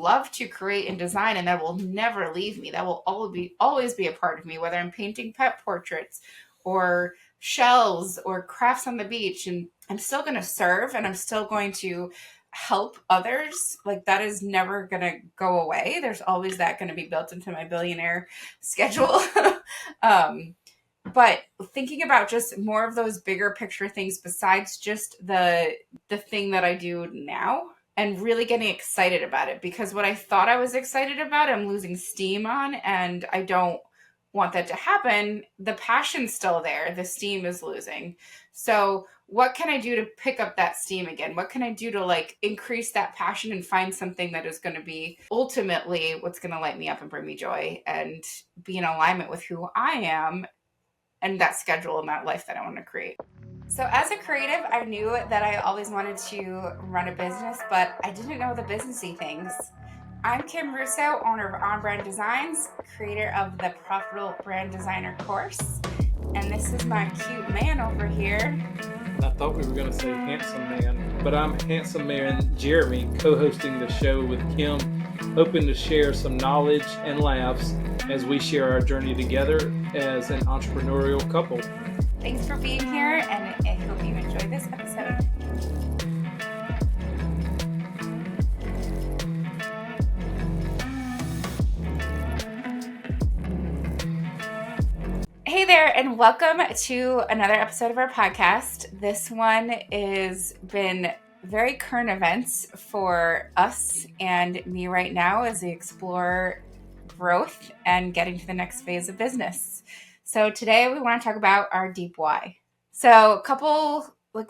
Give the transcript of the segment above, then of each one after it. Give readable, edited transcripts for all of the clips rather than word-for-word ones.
love to create and design, and that will never leave me. That will always be a part of me, whether I'm painting pet portraits or shells or crafts on the beach. And I'm still going to serve, and I'm still going to help others. Like, that is never going to go away. There's always that going to be built into my billionaire schedule. But thinking about just more of those bigger picture things besides just the thing that I do now, and really getting excited about it, because what I thought I was excited about, I'm losing steam on, and I don't want that to happen. The passion's still there. The steam is losing. So what can I do to pick up that steam again? What can I do to like increase that passion and find something that is going to be ultimately what's going to light me up and bring me joy and be in alignment with who I am and that schedule and that life that I want to create? So as a creative, I knew that I always wanted to run a business, but I didn't know the businessy things. I'm Kim Russo, owner of On Brand Designs, creator of the Profitable Brand Designer course. And this is my cute man over here. I thought we were going to say handsome man, but I'm handsome man Jeremy, co-hosting the show with Kim, hoping to share some knowledge and laughs as we share our journey together as an entrepreneurial couple. Thanks for being here, and I hope you enjoy this episode. Hey there, and welcome to another episode of our podcast. This one has been very current events for us and me right now as we explore growth and getting to the next phase of business. So today we want to talk about our deep why. So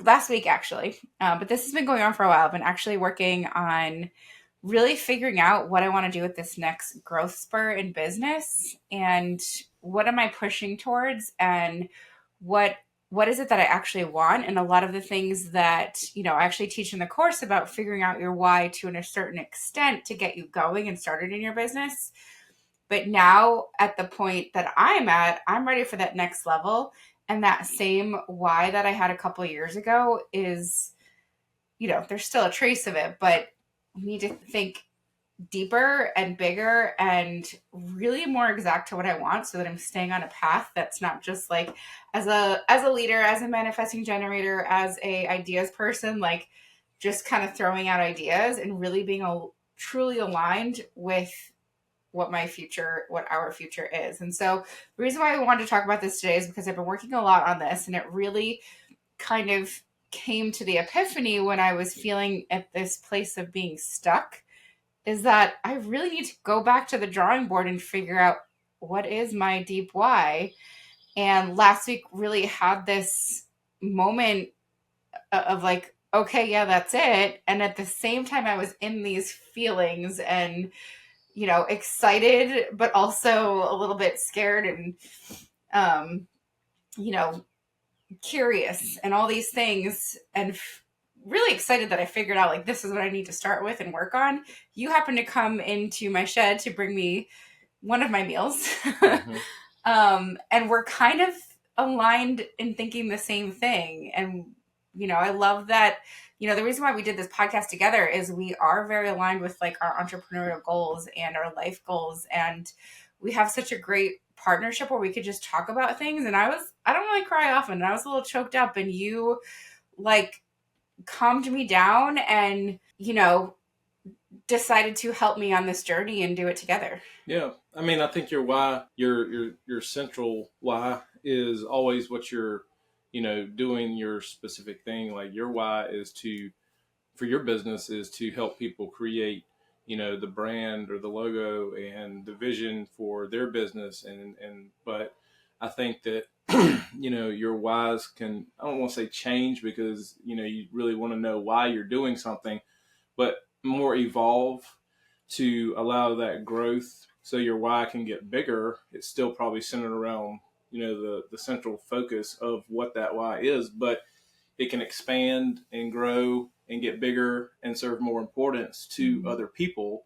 last week actually, but this has been going on for a while. I've been actually working on really figuring out what I want to do with this next growth spur in business, and what am I pushing towards, and what is it that I actually want. And a lot of the things that, I actually teach in the course about figuring out your why to a certain extent to get you going and started in your business. But now at the point that I'm at, I'm ready for that next level. And that same why that I had a couple of years ago is, there's still a trace of it, but we need to think deeper and bigger and really more exact to what I want, so that I'm staying on a path that's not just like as a leader, as a manifesting generator, as a ideas person, like just kind of throwing out ideas, and really being truly aligned with what our future is. And so the reason why I wanted to talk about this today is because I've been working a lot on this, and it really kind of came to the epiphany when I was feeling at this place of being stuck, is that I really need to go back to the drawing board and figure out what is my deep why. And last week really had this moment of like, okay, yeah, that's it. And at the same time, I was in these feelings and, excited, but also a little bit scared and, curious and all these things, and really excited that I figured out like this is what I need to start with and work on. You happen to come into my shed to bring me one of my meals. Mm-hmm. And we're kind of aligned in thinking the same thing. And, I love that, the reason why we did this podcast together is we are very aligned with like our entrepreneurial goals and our life goals. And we have such a great partnership where we could just talk about things. And I don't really cry often, and I was a little choked up, and you like calmed me down and, decided to help me on this journey and do it together. Yeah. I mean, I think your why, your central why is always what you're, doing your specific thing. Like your why is for your business is to help people create, the brand or the logo and the vision for their business. But I think that, your whys can, I don't want to say change, because, you really want to know why you're doing something, but more evolve to allow that growth. So your why can get bigger. It's still probably centered around, the central focus of what that why is, but it can expand and grow and get bigger and serve more importance to other people.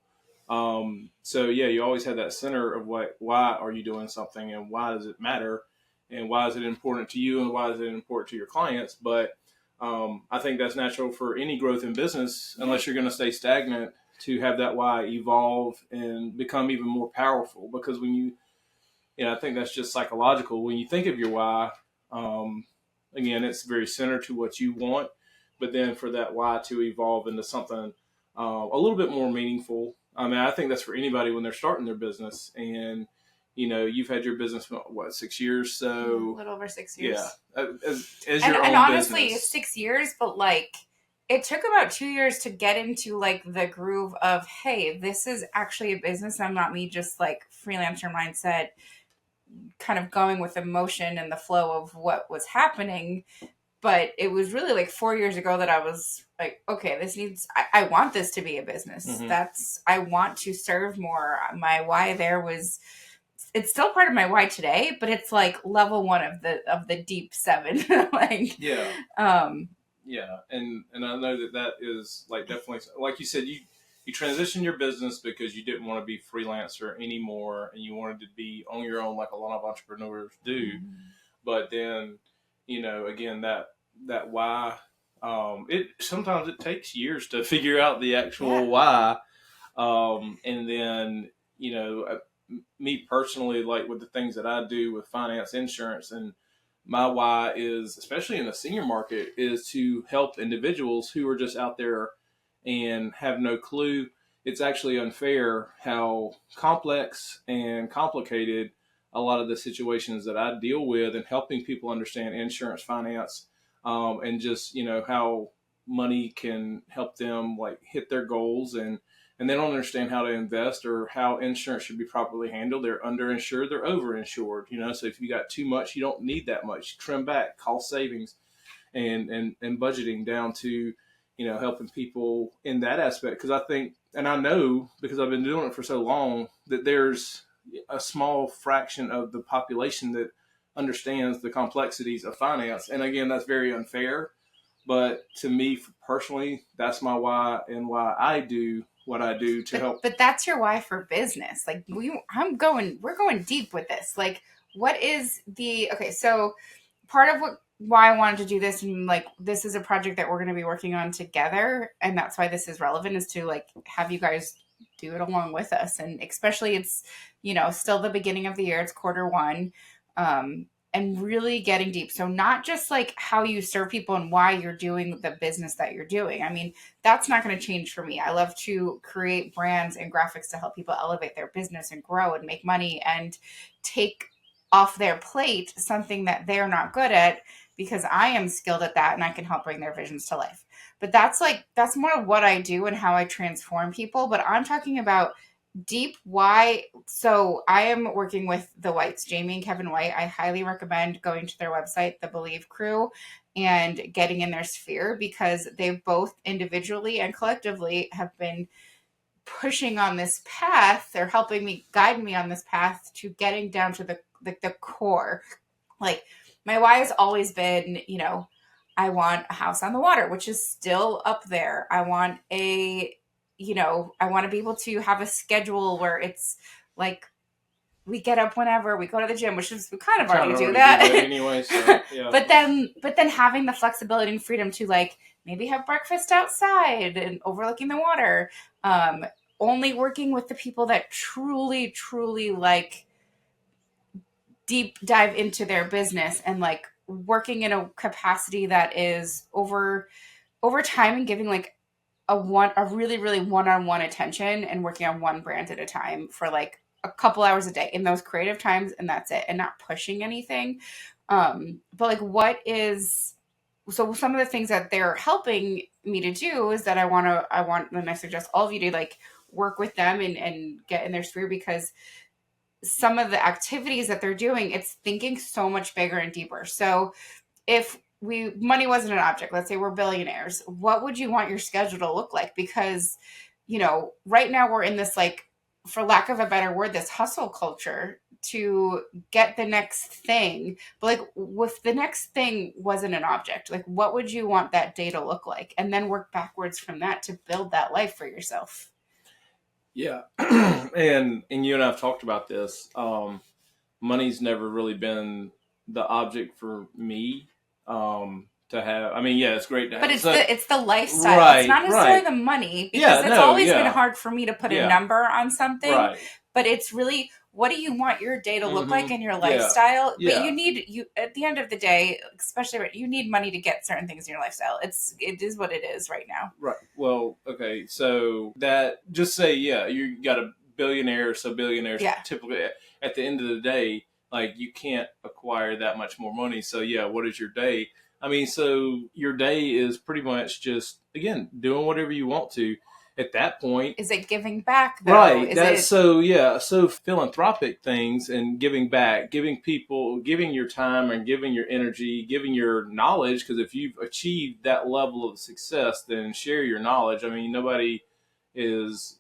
So yeah, you always have that center of why are you doing something, and why does it matter, and why is it important to you, and why is it important to your clients. But I think that's natural for any growth in business, unless you're going to stay stagnant to have that why evolve and become even more powerful. Because when I think that's just psychological. When you think of your why, again, it's very centered to what you want, but then for that why to evolve into something a little bit more meaningful. I mean, I think that's for anybody when they're starting their business. And you've had your business what, 6 years? So a little over 6 years. Yeah, as your own and honestly, business. 6 years, but like it took about 2 years to get into like the groove of, hey, this is actually a business. I'm not me just like freelancer mindset, kind of going with emotion and the flow of what was happening. But it was really like 4 years ago that I was like, okay, I want this to be a business. Mm-hmm. I want to serve more. My why there was, it's still part of my why today, but it's like level 1 of the deep 7. Like, Yeah. Yeah. And I know that is like definitely, like you said, you transitioned your business because you didn't want to be freelancer anymore and you wanted to be on your own like a lot of entrepreneurs do. Mm-hmm. But then, again, that why, it sometimes it takes years to figure out the actual why. And then, me personally, like with the things that I do with finance, insurance, and my why is, especially in the senior market, is to help individuals who are just out there and have no clue. It's actually unfair how complex and complicated a lot of the situations that I deal with, and helping people understand insurance, finance, and just, how money can help them like hit their goals, and they don't understand how to invest or how insurance should be properly handled. They're underinsured, they're overinsured. So if you got too much, you don't need that much. Trim back, cost savings, and budgeting down to, helping people in that aspect. Because I think, and I know because I've been doing it for so long, that there's a small fraction of the population that understands the complexities of finance. And again, that's very unfair. But to me personally, that's my why, and why I do what I do to help. But that's your why for business. Like we're going deep with this. Like, what is okay, so part of why I wanted to do this, and like this is a project that we're going to be working on together, and that's why this is relevant, is to like have you guys do it along with us. And especially it's, still the beginning of the year, it's Q1. And really getting deep. So not just like how you serve people and why you're doing the business that you're doing. I mean, that's not going to change for me. I love to create brands and graphics to help people elevate their business and grow and make money and take off their plate something that they're not good at, because I am skilled at that and I can help bring their visions to life. But that's more of what I do and how I transform people. But I'm talking about deep why. So I am working with the Whites, Jamie and Kevin White. I highly recommend going to their website, The Believe Crew, and getting in their sphere, because they both individually and collectively have been pushing on this path. They're helping me, guide me on this path to getting down to the core. Like, my why has always been, I want a house on the water, which is still up there. I want I want to be able to have a schedule where it's like we get up whenever we go to the gym, which is we kind of already do that anyway. So, yeah. but then having the flexibility and freedom to like maybe have breakfast outside and overlooking the water. Only working with the people that truly, truly like deep dive into their business, and like working in a capacity that is over time, and giving like a really, really one-on-one attention, and working on one brand at a time for like a couple hours a day in those creative times, and that's it, and not pushing anything. But like, so some of the things that they're helping me to do is that I want, and I suggest all of you to like work with them and get in their sphere, because some of the activities that they're doing, it's thinking so much bigger and deeper. So if money wasn't an object, let's say we're billionaires, what would you want your schedule to look like? Because, right now we're in this, like, for lack of a better word, this hustle culture to get the next thing. But like, if the next thing wasn't an object, like, what would you want that day to look like? And then work backwards from that to build that life for yourself. Yeah. and you and I have talked about this. Money's never really been the object for me. to have. I mean, yeah, it's great to have. But it's So, it's the lifestyle. right, It's not necessarily the money, because Yeah, it's no, always been yeah, hard for me to put a yeah, number on something. right. But it's really, what do you want your day to look like in your Yeah, lifestyle? But yeah, you at the end of the day, especially you need money to get certain things in your lifestyle. It is what it is right now. right. Well, okay, so that just say you got a billionaire, so billionaires Yeah. typically at the end of the day, like you can't acquire that much more money. So yeah, what is your day? I mean, so your day is pretty much just again doing whatever you want to. At that point, Is it giving back though? right. Is That's it so philanthropic things and giving back, giving people, giving your time and giving your energy, giving your knowledge. Because if you've achieved that level of success, then share your knowledge. I mean, nobody is,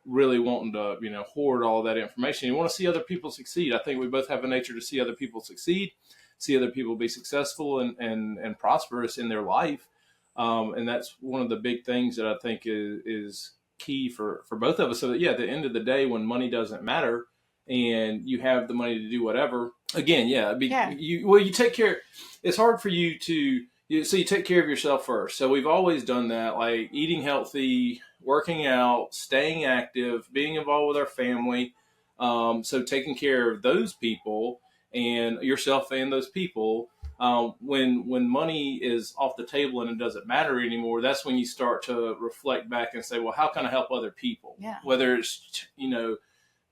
really wanting to, hoard all that information. You want to see other people succeed. I think we both have a nature to see other people succeed, see other people be successful and prosperous in their life. And that's one of the big things that I think is key for both of us. So that, yeah, at the end of the day, when money doesn't matter and you have the money to do whatever, again, you take care. It's hard for you to, so you take care of yourself first. So we've always done that, like eating healthy, working out, staying active, being involved with our family. So taking care of those people and yourself and those people. When money is off the table and it doesn't matter anymore, that's when you start to reflect back and say, well, how can I help other people? Yeah. Whether it's,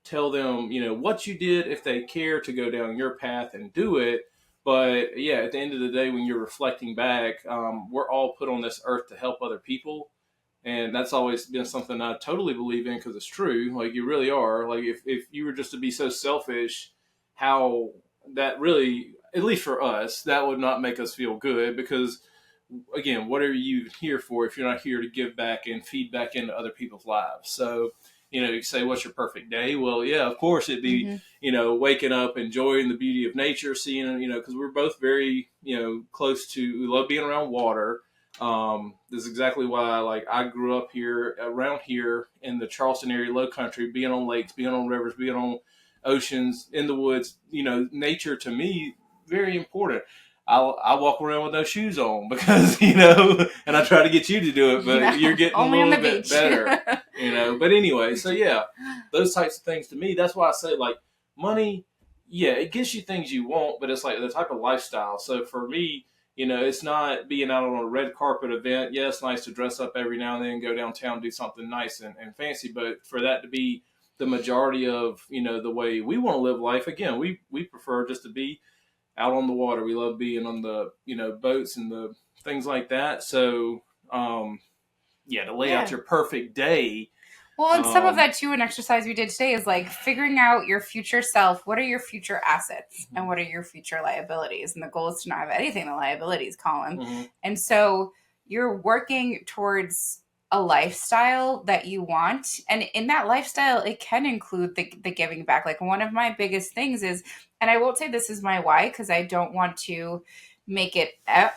tell them, what you did if they care to go down your path and do it. But yeah, at the end of the day, when you're reflecting back, we're all put on this earth to help other people. And that's always been something I totally believe in because it's true. Like you really are. Like if you were just to be so selfish, how that really, at least for us, that would not make us feel good because again, what are you here for if you're not here to give back and feed back into other people's lives? So, you say, what's your perfect day? Well, yeah, of course it'd be, waking up, enjoying the beauty of nature, seeing, because we're both very, close to, we love being around water. This is exactly why, like, I grew up here, around here in the Charleston area, low country, being on lakes, being on rivers, being on oceans, in the woods, nature to me, very important. I walk around with no shoes on because, and I try to get you to do it, but you're getting a little bit better, But anyway, so yeah, those types of things to me, that's why I say like money, yeah, it gives you things you want, but it's like the type of lifestyle. So for me, it's not being out on a red carpet event. Yeah, it's nice to dress up every now and then, go downtown, do something nice and fancy, but for that to be the majority of, the way we want to live life, again, we prefer just to be out on the water. We love being on the, boats and the things like that. So, to lay out your perfect day. Well, and some of that too, an exercise we did today is like figuring out your future self. What are your future assets and what are your future liabilities? And the goal is to not have anything the liabilities column. Mm-hmm. And so you're working towards a lifestyle that you want. And in that lifestyle, it can include the giving back. Like one of my biggest things is, and I won't say this is my why, because I don't want to make it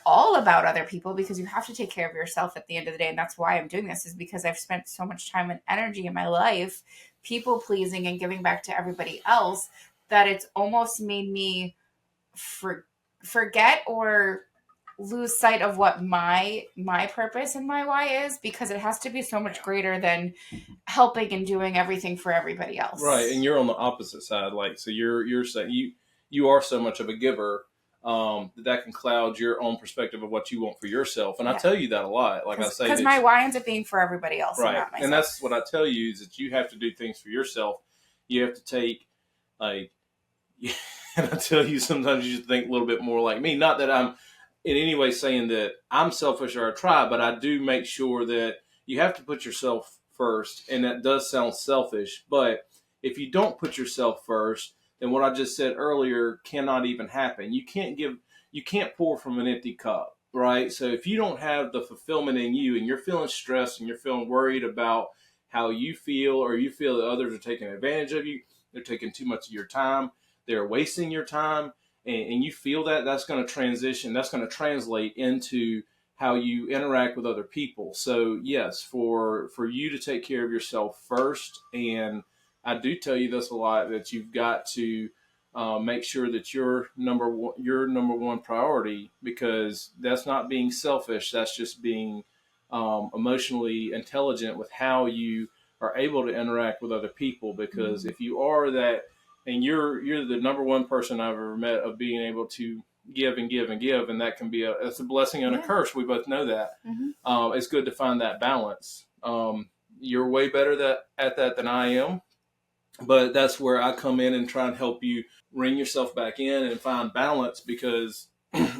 all about other people, because you have to take care of yourself at the end of the day. And that's why I'm doing this, is because I've spent so much time and energy in my life people pleasing and giving back to everybody else that it's almost made me forget or lose sight of what my purpose and my why is, because it has to be so much greater than helping and doing everything for everybody else. Right. And you're on the opposite side. Like, so you're saying you are so much of a giver that can cloud your own perspective of what you want for yourself. And I tell you that a lot. Like I say, because my why ends up being for everybody else. Right. And that's what I tell you, is that you have to do things for yourself. You have to take, like, and I tell you, sometimes you just think a little bit more like me. Not that I'm in any way saying that I'm selfish or I try, but I do make sure that you have to put yourself first. And that does sound selfish, but if you don't put yourself first, then what I just said earlier cannot even happen. You can't pour from an empty cup, right? So if you don't have the fulfillment in you and you're feeling stressed and you're feeling worried about how you feel, or you feel that others are taking advantage of you, they're taking too much of your time, they're wasting your time, and you feel that, that's going to translate into how you interact with other people. So yes, for you to take care of yourself first, and I do tell you this a lot, that you've got to make sure that you're your number one priority, because that's not being selfish. That's just being emotionally intelligent with how you are able to interact with other people. Because if you are that, and you're the number one person I've ever met of being able to give and give and give, and that can be it's a blessing and a curse. We both know that. It's good to find that balance. You're way better at that than I am, but that's where I come in and try and help you ring yourself back in and find balance, because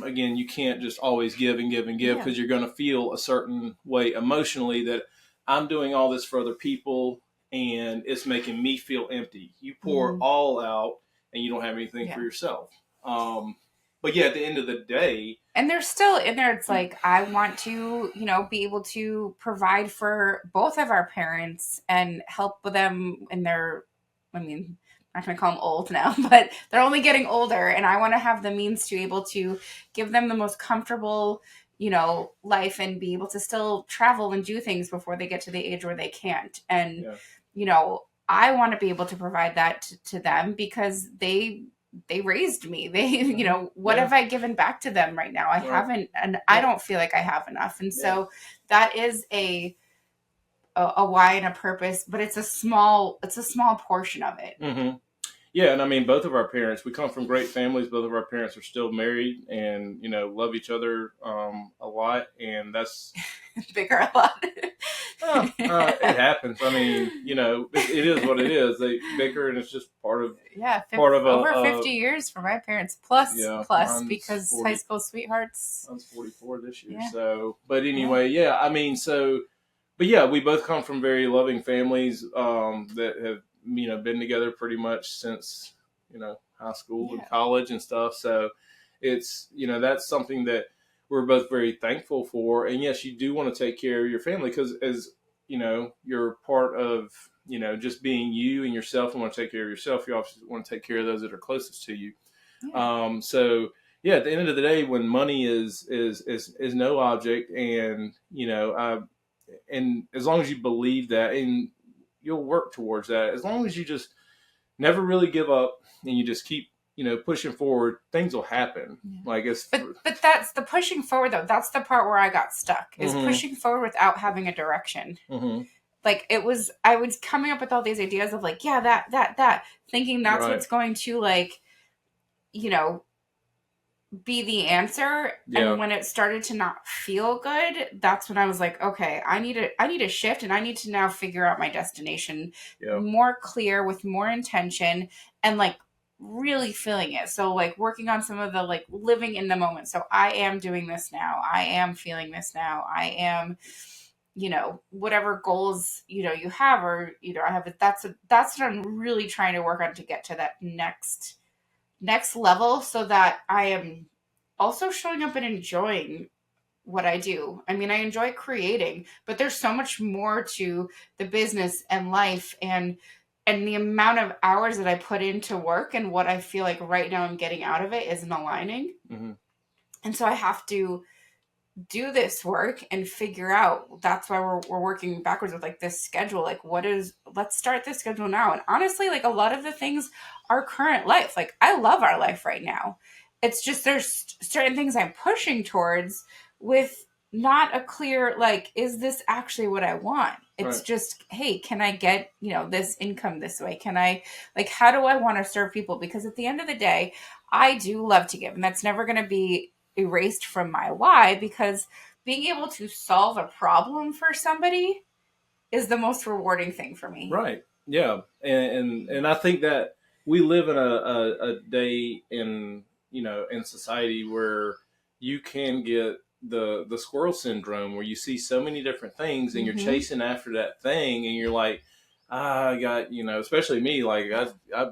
again, you can't just always give and give and give, because you're going to feel a certain way emotionally that I'm doing all this for other people and it's making me feel empty. You pour all out and you don't have anything for yourself. But yeah, at the end of the day, and there's still in there, it's like, I want to, be able to provide for both of our parents and help with them in their, I'm not going to call them old now, but they're only getting older, and I want to have the means to be able to give them the most comfortable, life, and be able to still travel and do things before they get to the age where they can't. And, I want to be able to provide that to them, because they raised me. What have I given back to them right now? I haven't, and I don't feel like I have enough. And so that is a why and a purpose, but it's a small portion of it. Yeah, and I mean, both of our parents, we come from great families. Both of our parents are still married and, love each other a lot. And that's... Bigger a lot. It happens. I mean, it is what it is. They bicker, and it's just part of... over 50 years for my parents, plus because 40, high school sweethearts. I was 44 this year. So, but anyway, I mean, so... But yeah, we both come from very loving families that have, been together pretty much since, high school and college and stuff. So it's, that's something that we're both very thankful for. And yes, you do want to take care of your family, because as, you're part of, just being you and yourself, and want to take care of yourself. You obviously want to take care of those that are closest to you. So yeah, at the end of the day, when money is no object, and, and as long as you believe that, and you'll work towards that, as long as you just never really give up and you just keep, pushing forward, things will happen. Like but that's the pushing forward, though. That's the part where I got stuck, is pushing forward without having a direction. Like, I was coming up with all these ideas of like, that, thinking that's what's going to, like, be the answer. And when it started to not feel good, that's when I was like, okay, I need a shift, and I need to now figure out my destination more clear, with more intention, and like really feeling it. So like working on some of the like living in the moment. So I am doing this now. I am feeling this now. I am, whatever goals, you have, or, I have it. That's what I'm really trying to work on, to get to that next level, so that I am also showing up and enjoying what I do. I mean, I enjoy creating, but there's so much more to the business and life, and the amount of hours that I put into work, and what I feel like right now I'm getting out of it isn't aligning. And so I have to do this work and figure out. That's why we're working backwards with like this schedule. Like, let's start this schedule now. And honestly, like, a lot of the things are current life. Like, I love our life right now. It's just, there's certain things I'm pushing towards with not a clear, like, is this actually what I want? It's just, hey, can I get, this income this way? Can I, like, how do I want to serve people? Because at the end of the day, I do love to give, and that's never going to be erased from my why, because being able to solve a problem for somebody is the most rewarding thing for me. Right. Yeah. And I think that we live in a day in society where you can get the squirrel syndrome, where you see so many different things and you're chasing after that thing, and you're like, I got, especially me, like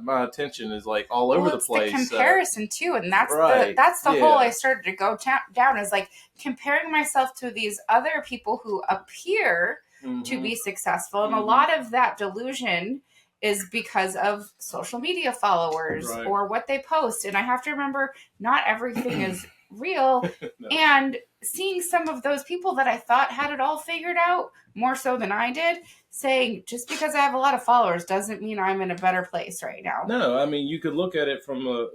my attention is like all over the place. The comparison too, and that's the hole I started to go down, is like comparing myself to these other people who appear to be successful, and a lot of that delusion is because of social media followers or what they post. And I have to remember, not everything is real. No. And seeing some of those people that I thought had it all figured out more so than I did, saying just because I have a lot of followers doesn't mean I'm in a better place right now. No, I mean, you could look at it from a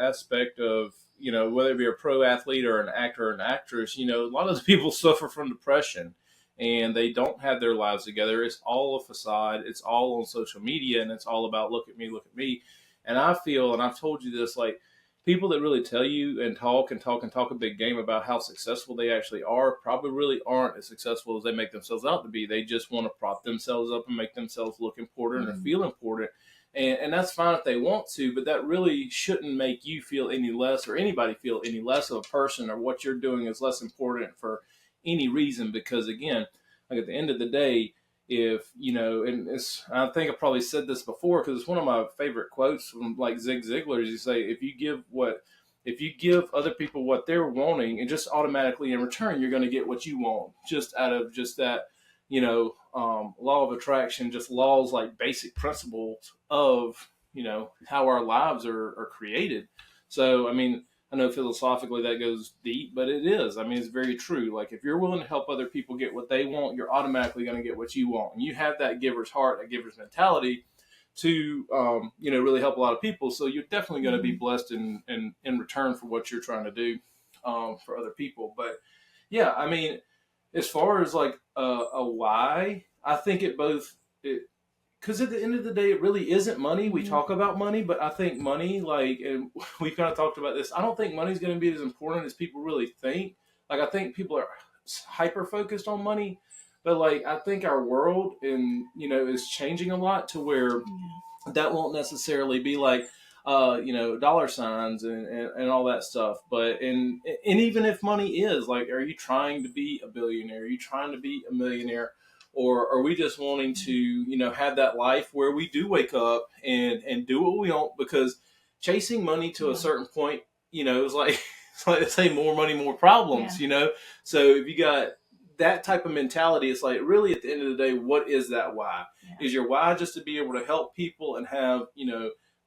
aspect of, whether it be a pro athlete or an actor or an actress, a lot of the people suffer from depression and they don't have their lives together. It's all a facade. It's all on social media and it's all about look at me, look at me. And I feel, and I've told you this, like people that really tell you and talk and talk and talk a big game about how successful they actually are probably really aren't as successful as they make themselves out to be. They just want to prop themselves up and make themselves look important or feel important. And that's fine if they want to, but that really shouldn't make you feel any less or anybody feel any less of a person, or what you're doing is less important for any reason. Because again, like at the end of the day, if and I think I probably said this before because it's one of my favorite quotes from like Zig Ziglar. Is you say if you give other people what they're wanting, and just automatically in return you're going to get what you want, just out of just that law of attraction, just laws, like basic principles of how our lives are created. So I mean, I know philosophically that goes deep, but it is. I mean, it's very true. Like if you're willing to help other people get what they want, you're automatically going to get what you want. And you have that giver's heart, that giver's mentality to, really help a lot of people. So you're definitely going to be blessed in return for what you're trying to do for other people. But yeah, I mean, as far as like a why, I think because at the end of the day, it really isn't money. We talk about money, but I think money, like, and we've kind of talked about this, I don't think money's going to be as important as people really think. Like, I think people are hyper focused on money, but like, I think our world is changing a lot to where that won't necessarily be like, dollar signs and all that stuff. But, and even if money is like, are you trying to be a billionaire? Are you trying to be a millionaire? Or are we just wanting to, have that life where we do wake up and do what we want? Because chasing money to a certain point, is like, it's like they say, more money, more problems, So if you got that type of mentality, it's like, really at the end of the day, what is that why? Yeah. Is your why just to be able to help people and have,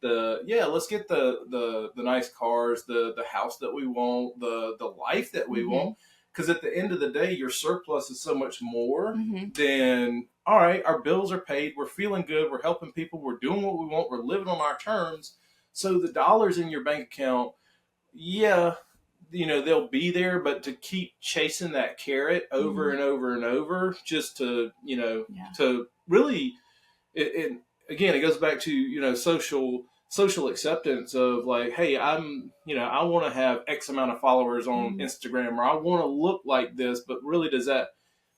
let's get the nice cars, the house that we want, the life that we want. Because at the end of the day, your surplus is so much more than, all right, our bills are paid, we're feeling good, we're helping people, we're doing what we want, we're living on our terms. So the dollars in your bank account, they'll be there, but to keep chasing that carrot over and over and over, just to, to really, again, it goes back to, social acceptance of like, hey, I want to have X amount of followers on Instagram, or I want to look like this, but really does that,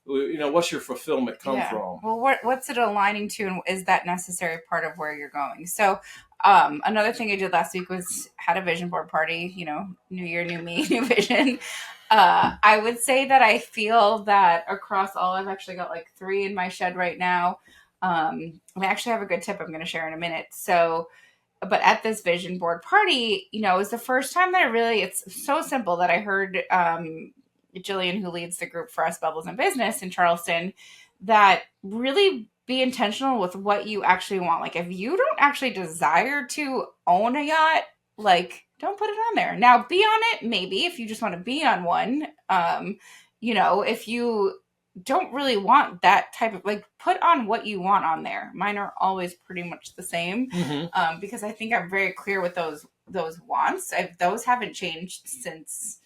what's your fulfillment come from? Well, what's it aligning to, and is that necessary part of where you're going? So another thing I did last week was had a vision board party, new year, new me, new vision. I would say that I feel that across all, I've actually got like 3 in my shed right now. I actually have a good tip I'm going to share in a minute. So, but at this vision board party, it was the first time that it's so simple that I heard Jillian, who leads the group for Us Bubbles in Business in Charleston, that really be intentional with what you actually want. Like if you don't actually desire to own a yacht, like don't put it on there. Now be on it, maybe if you just want to be on one. If you don't really want that type of, like, put on what you want on there. Mine are always pretty much the same because I think I'm very clear with those wants. Those haven't changed since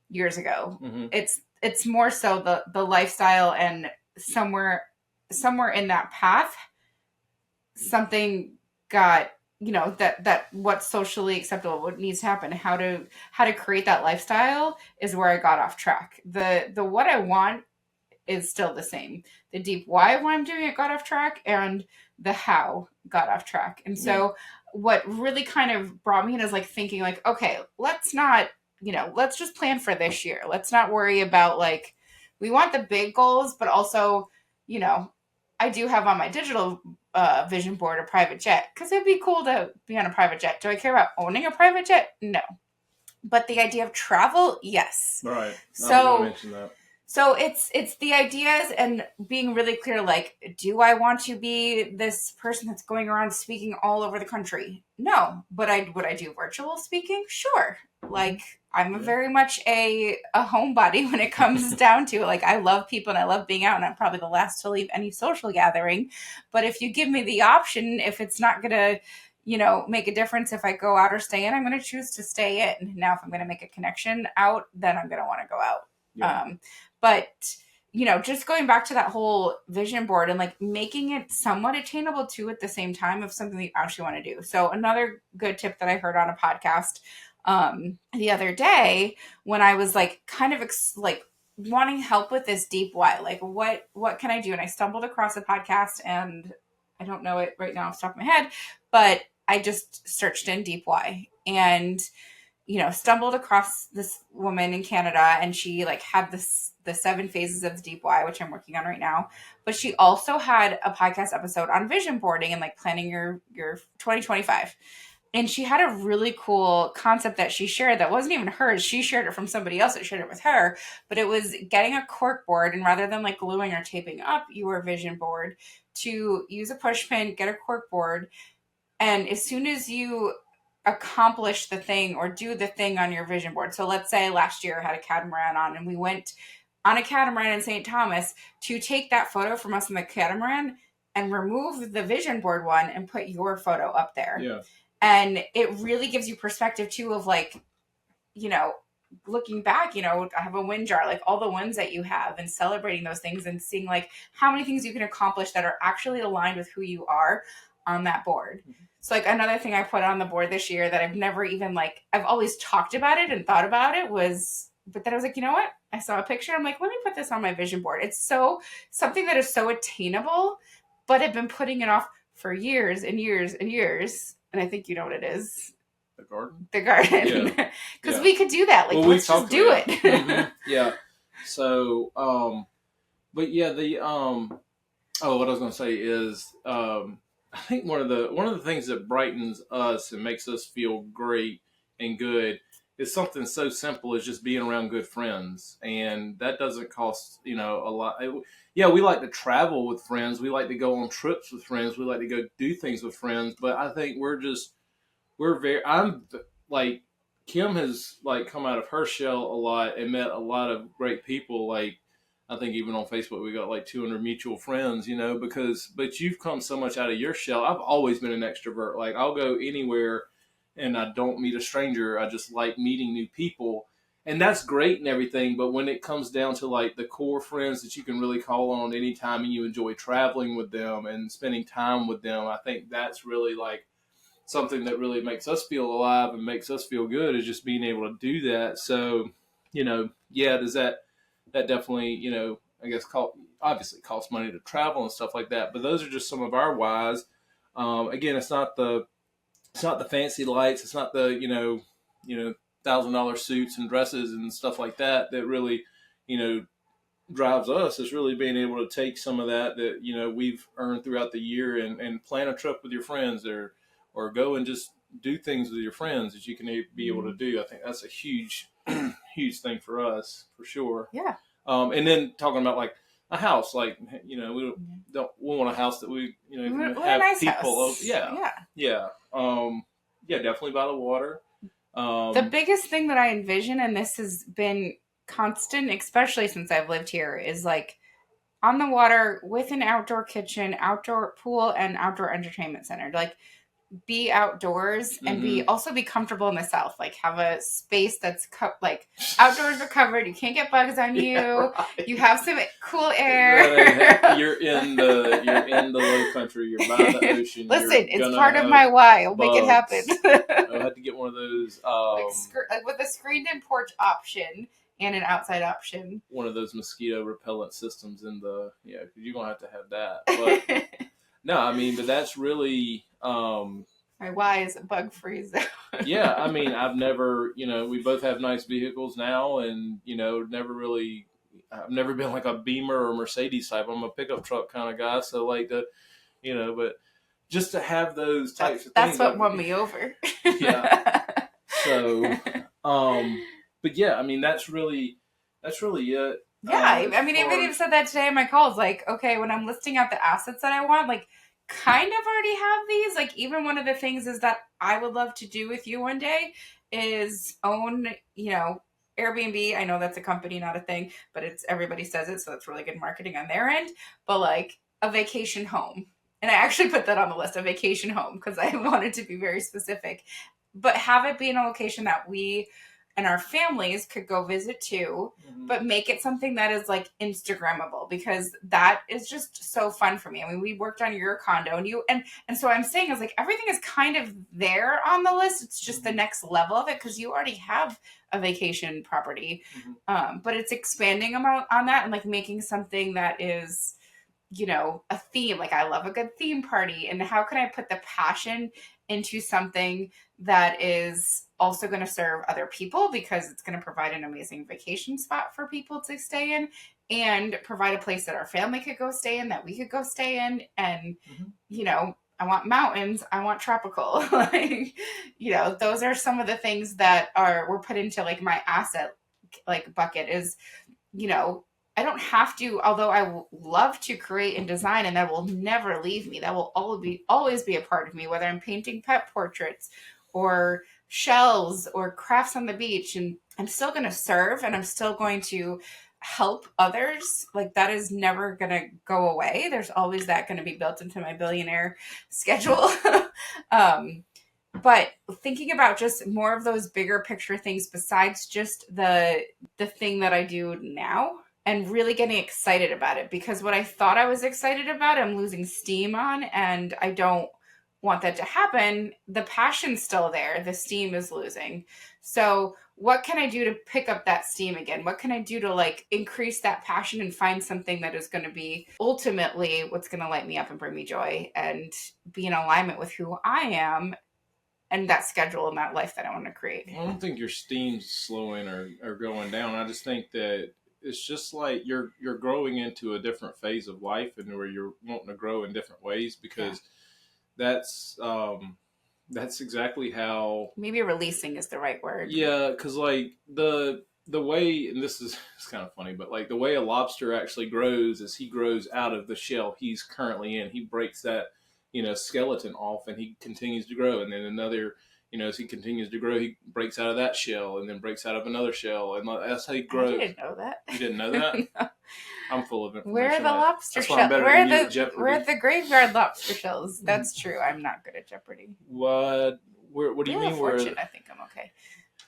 years ago. It's more so the lifestyle, and somewhere in that path something got, that what's socially acceptable, what needs to happen, how to create that lifestyle is where I got off track. The what I want is still the same. The deep why I'm doing it got off track, and the how got off track. And so what really kind of brought me in is like thinking like, okay, let's not, let's just plan for this year. Let's not worry about like, we want the big goals, but also, I do have on my digital vision board a private jet, because it'd be cool to be on a private jet. Do I care about owning a private jet? No. But the idea of travel, yes. Right. So I was gonna mention that. So it's the ideas and being really clear, like, do I want to be this person that's going around speaking all over the country? No. But would I do virtual speaking? Sure. Like, I'm very much a homebody when it comes down to it. Like, I love people and I love being out, and I'm probably the last to leave any social gathering. But if you give me the option, if it's not going to, make a difference if I go out or stay in, I'm going to choose to stay in. Now, if I'm going to make a connection out, then I'm going to want to go out. Yeah. But just going back to that whole vision board and like making it somewhat attainable too at the same time of something that you actually want to do. So another good tip that I heard on a podcast the other day when I was like kind of like wanting help with this deep why, like what can I do? And I stumbled across a podcast, and I don't know it right now off the top of my head, but I just searched in deep why and stumbled across this woman in Canada, and she like had the 7 phases of the deep why, which I'm working on right now. But she also had a podcast episode on vision boarding and like planning your 2025. And she had a really cool concept that she shared that wasn't even hers. She shared it from somebody else that shared it with her. But it was getting a cork board, and rather than like gluing or taping up your vision board, to use a push pin, get a cork board, and as soon as you accomplish the thing or do the thing on your vision board. So let's say last year I had a catamaran on, and we went on a catamaran in St. Thomas, to take that photo from us on the catamaran and remove the vision board one and put your photo up there. Yeah. And it really gives you perspective too of like, looking back, I have a win jar, like all the wins that you have, and celebrating those things and seeing like how many things you can accomplish that are actually aligned with who you are on that board. Mm-hmm. So like another thing I put on the board this year that I've never even I've always talked about it and thought about it but then I was like, you know what? I saw a picture. I'm like, let me put this on my vision board. It's something that is so attainable, but I've been putting it off for years and years and years. And I think you know what it is. The garden? The garden. Because we could do that. Like, well, let's just do it. Mm-hmm. Yeah. So, but yeah, what I was going to say is, I think one of the things that brightens us and makes us feel great and good is something so simple as just being around good friends. And that doesn't cost, a lot. We like to travel with friends. We like to go on trips with friends. We like to go do things with friends. But I think I'm like, Kim has like come out of her shell a lot and met a lot of great people. Like, I think even on Facebook, we got like 200 mutual friends, but you've come so much out of your shell. I've always been an extrovert. Like, I'll go anywhere and I don't meet a stranger. I just like meeting new people, and that's great and everything. But when it comes down to like the core friends that you can really call on anytime and you enjoy traveling with them and spending time with them, I think that's really like something that really makes us feel alive and makes us feel good, is just being able to do that. So, does that definitely, I guess obviously costs money to travel and stuff like that. But those are just some of our whys. Again, it's not the fancy lights. It's not the $1,000 suits and dresses and stuff like that really, drives us. It's really being able to take some of that we've earned throughout the year and plan a trip with your friends, or go and just do things with your friends that you can be able to do. I think that's a huge, huge thing for us, for sure. Yeah. And then talking about like a house, like, we want a house that we can have nice people. House. Yeah. Definitely by the water. The biggest thing that I envision, and this has been constant, especially since I've lived here, is like on the water with an outdoor kitchen, outdoor pool, and outdoor entertainment center. Like, be outdoors and also be comfortable in the South. Like, have a space that's like outdoors are covered. You can't get bugs on you. Yeah, right. You have some cool air. You're in the low country. You're by the ocean. Listen, it's part of my why. I'll make it happen. I'll have to get one of those like with a screened-in porch option and an outside option. One of those mosquito repellent systems because you're gonna have to have that. But no, I mean, but that's really. My why is a bug free zone. Yeah, I mean, I've never, we both have nice vehicles now, and I've never been like a Beamer or Mercedes type. I'm a pickup truck kind of guy, so like but just to have those types of things. That's what won me over. Yeah. So, but yeah, I mean, that's really it. Yeah, I mean, even said that today in my calls. Like, okay, when I'm listing out the assets that I want, like, kind of already have these. Like, even one of the things is that I would love to do with you one day is own, Airbnb. I know that's a company, not a thing, but it's everybody says it, so it's really good marketing on their end. But like a vacation home. And I actually put that on the list, a vacation home, because I wanted to be very specific. But have it be in a location that we and our families could go visit too, but make it something that is like Instagrammable, because that is just so fun for me. I mean, we worked on your condo and so I'm saying is like everything is kind of there on the list. It's just the next level of it because you already have a vacation property. But it's expanding on that and like making something that is, a theme. Like I love a good theme party. And how can I put the passion into something that is also going to serve other people, because it's going to provide an amazing vacation spot for people to stay in and provide a place that our family could go stay in, that we could go stay in. And, I want mountains. I want tropical. Like, those are some of the things that were put into like my asset, like bucket is, I don't have to, although I love to create and design, and that will never leave me. That will always be a part of me, whether I'm painting pet portraits or shells or crafts on the beach. And I'm still going to serve and I'm still going to help others. Like that is never going to go away. There's always that going to be built into my billionaire schedule. But thinking about just more of those bigger picture things besides just the thing that I do now, and really getting excited about it, because what I thought I was excited about, I'm losing steam on, and I don't want that to happen. The passion's still there. The steam is losing. So what can I do to pick up that steam again? What can I do to like increase that passion and find something that is going to be ultimately what's going to light me up and bring me joy and be in alignment with who I am and that schedule and that life that I want to create? I don't think your steam's slowing or going down. I just think that it's just like you're growing into a different phase of life, and where you're wanting to grow in different ways, because that's exactly how, maybe releasing is the right word. Yeah, because like the way, and this is it's kind of funny, but like the way a lobster actually grows is he grows out of the shell he's currently in. He breaks that skeleton off, and he continues to grow, and then another. As he continues to grow, he breaks out of that shell and then breaks out of another shell. And that's how he grows. I didn't know that. You didn't know that? No. I'm full of information. Where are the lobster shells? Where are the graveyard lobster shells? That's true. I'm not good at Jeopardy. What? What do you mean? Fortune, I think I'm okay.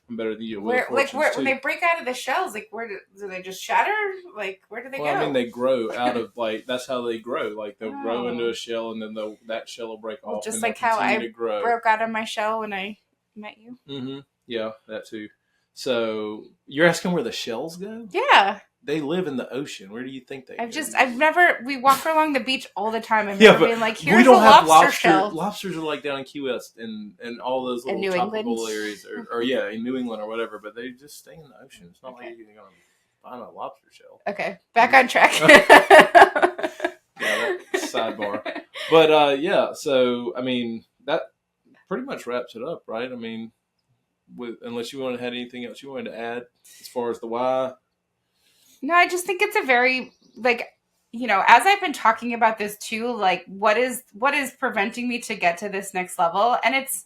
I'm better than you. Where when they break out of the shells, like where do they just shatter? Like where do they go? I mean, they grow out of that's how they grow. Like they'll grow into a shell, and then that shell will break off. Just like how I broke out of my shell when I met you. Mm-hmm. Yeah, that too. So you're asking where the shells go? Yeah. They live in the ocean. Where do you think they go? We walk along the beach all the time. I've never been like, here's we don't a have lobster shell. Lobsters are like down in Key West and all those little tropical areas, or in New England or whatever, but they just stay in the ocean. It's not like you're going to find a lobster shell. Okay, back on track. Sidebar. But so I mean, that pretty much wraps it up, right? I mean, unless you want to add anything else you wanted to add as far as the why. No, I just think it's a very, as I've been talking about this too, like what is preventing me to get to this next level? And it's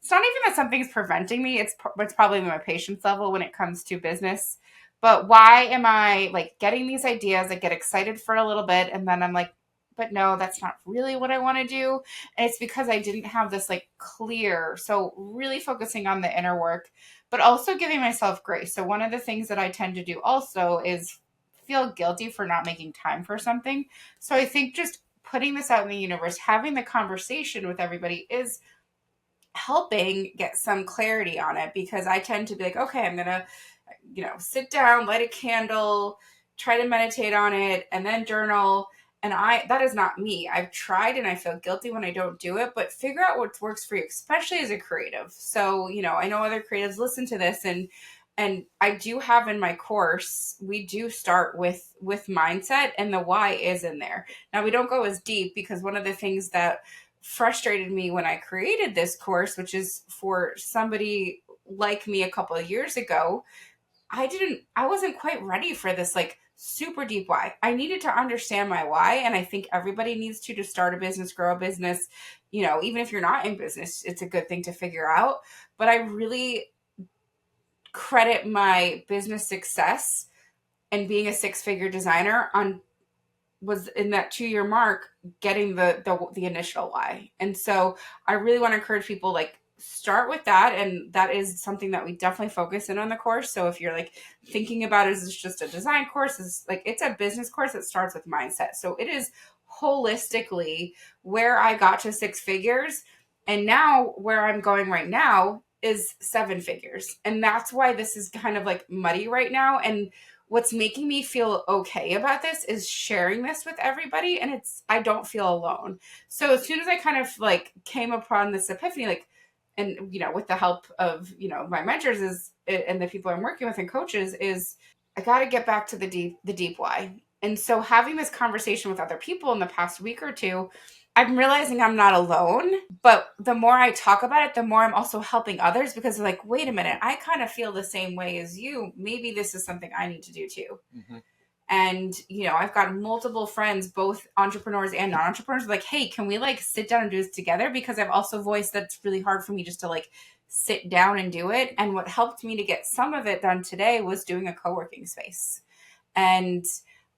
not even that something's preventing me. It's probably my patience level when it comes to business. But why am I like getting these ideas? I get excited for a little bit, and then I'm like, but no, that's not really what I want to do. And it's because I didn't have this like clear. So really focusing on the inner work, but also giving myself grace. So one of the things that I tend to do also is feel guilty for not making time for something. So I think just putting this out in the universe, having the conversation with everybody is helping get some clarity on it, because I tend to be like, okay, I'm going to, sit down, light a candle, try to meditate on it, and then journal. And that is not me. I've tried and I feel guilty when I don't do it, but figure out what works for you, especially as a creative. So, I know other creatives listen to this, and I do have in my course, we do start with mindset, and the why is in there. Now we don't go as deep, because one of the things that frustrated me when I created this course, which is for somebody like me a couple of years ago, I wasn't quite ready for this like super deep why. I needed to understand my why. And I think everybody needs to start a business, grow a business, even if you're not in business, it's a good thing to figure out. But I really credit my business success and being a 6-figure designer was in that 2-year mark, getting the initial why. And so I really want to encourage people, like, start with that. And that is something that we definitely focus in on the course. So if you're like thinking about, is this just a design course? It's a business course that starts with mindset. So it is holistically where I got to 6 figures. And now where I'm going right now is 7 figures. And that's why this is kind of like muddy right now. And what's making me feel okay about this is sharing this with everybody. And I don't feel alone. So as soon as I kind of like came upon this epiphany, like, and, with the help of, my mentors and the people I'm working with and coaches, is I got to get back to the deep why. And so having this conversation with other people in the past week or two, I'm realizing I'm not alone, but the more I talk about it, the more I'm also helping others, because they're like, wait a minute, I kind of feel the same way as you. Maybe this is something I need to do too. Mm-hmm. And, I've got multiple friends, both entrepreneurs and non-entrepreneurs, like, hey, can we like sit down and do this together? Because I've also voiced that's really hard for me just to like sit down and do it. And what helped me to get some of it done today was doing a co-working space. And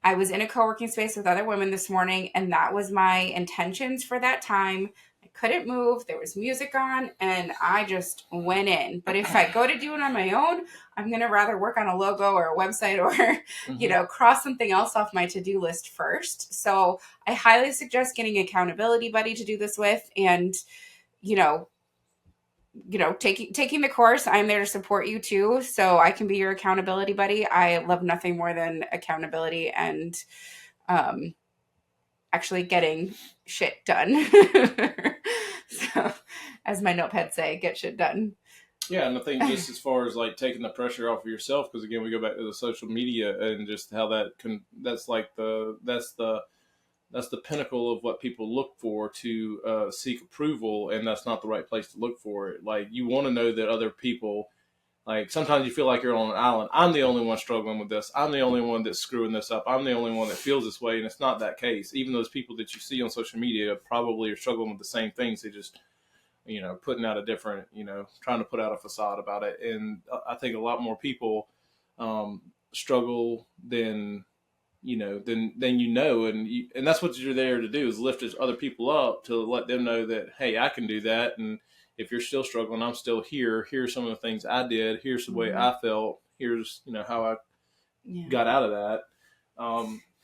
I was in a co-working space with other women this morning, and that was my intentions for that time. I couldn't move. There was music on, and I just went in. But if I go to do it on my own, I'm going to rather work on a logo or a website or, mm-hmm. Cross something else off my to-do list first. So I highly suggest getting an accountability buddy to do this with, and, taking the course. I'm there to support you too. So I can be your accountability buddy. I love nothing more than accountability and actually getting shit done. So as my notepads say, get shit done. Yeah. And I think just as far as like taking the pressure off of yourself, because again, we go back to the social media and just how that's the pinnacle of what people look for to seek approval, and that's not the right place to look for it. Like, you want to know that other people, like, sometimes you feel like you're on an island. I'm the only one struggling with this. I'm the only one that's screwing this up. I'm the only one that feels this way, and it's not that case. Even those people that you see on social media probably are struggling with the same things. They just, putting out a different, trying to put out a facade about it. And I think a lot more people struggle than and that's what you're there to do, is lift other people up, to let them know that, hey, I can do that. And if you're still struggling, I'm still here. Here's some of the things I did. Here's the way I felt. Here's, how I got out of that.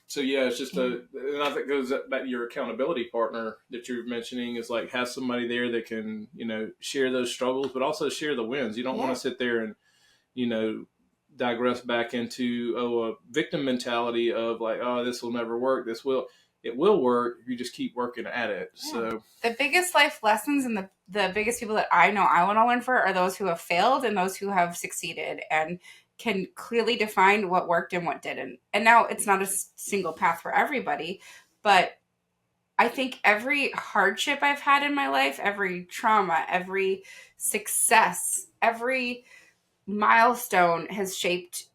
So yeah, it's just and I think it goes back to your accountability partner that you're mentioning, is like, have somebody there that can, share those struggles, but also share the wins. You don't want to sit there and, digress back into a victim mentality of like, oh, this will never work. It will work if you just keep working at it. Yeah. So the biggest life lessons and the biggest people that I know I want to learn for are those who have failed and those who have succeeded and can clearly define what worked and what didn't. And now it's not a single path for everybody, but I think every hardship I've had in my life, every trauma, every success, every milestone has shaped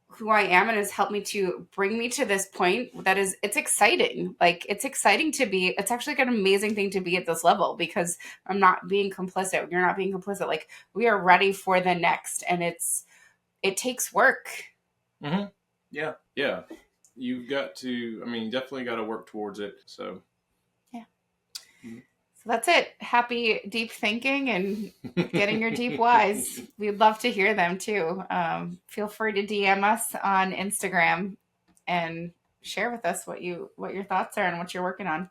who I am and has helped me to bring me to this point it's exciting. Like, it's exciting to be, it's actually like an amazing thing to be at this level, because I'm not being complicit. You're not being complicit. Like, we are ready for the next, and it takes work. Mm-hmm. Yeah. Yeah. You've got to, definitely got to work towards it. So. Yeah. Mm-hmm. So that's it. Happy deep thinking and getting your deep whys. We'd love to hear them too. Feel free to DM us on Instagram and share with us what your thoughts are and what you're working on.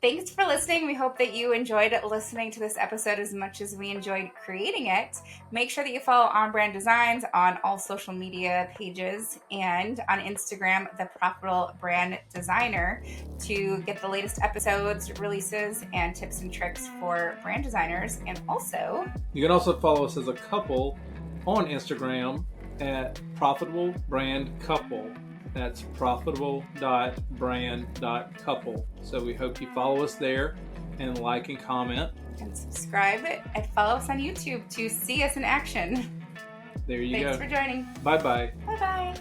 Thanks for listening. We hope that you enjoyed listening to this episode as much as we enjoyed creating it. Make sure that you follow On Brand Designs on all social media pages and on Instagram, The Profitable Brand Designer, to get the latest episodes, releases, and tips and tricks for brand designers. And also, you can also follow us as a couple on Instagram at Profitable Brand Couple. That's profitable.brand.couple. So we hope you follow us there and like and comment. And subscribe and follow us on YouTube to see us in action. There you Thanks go. Thanks for joining. Bye-bye. Bye-bye.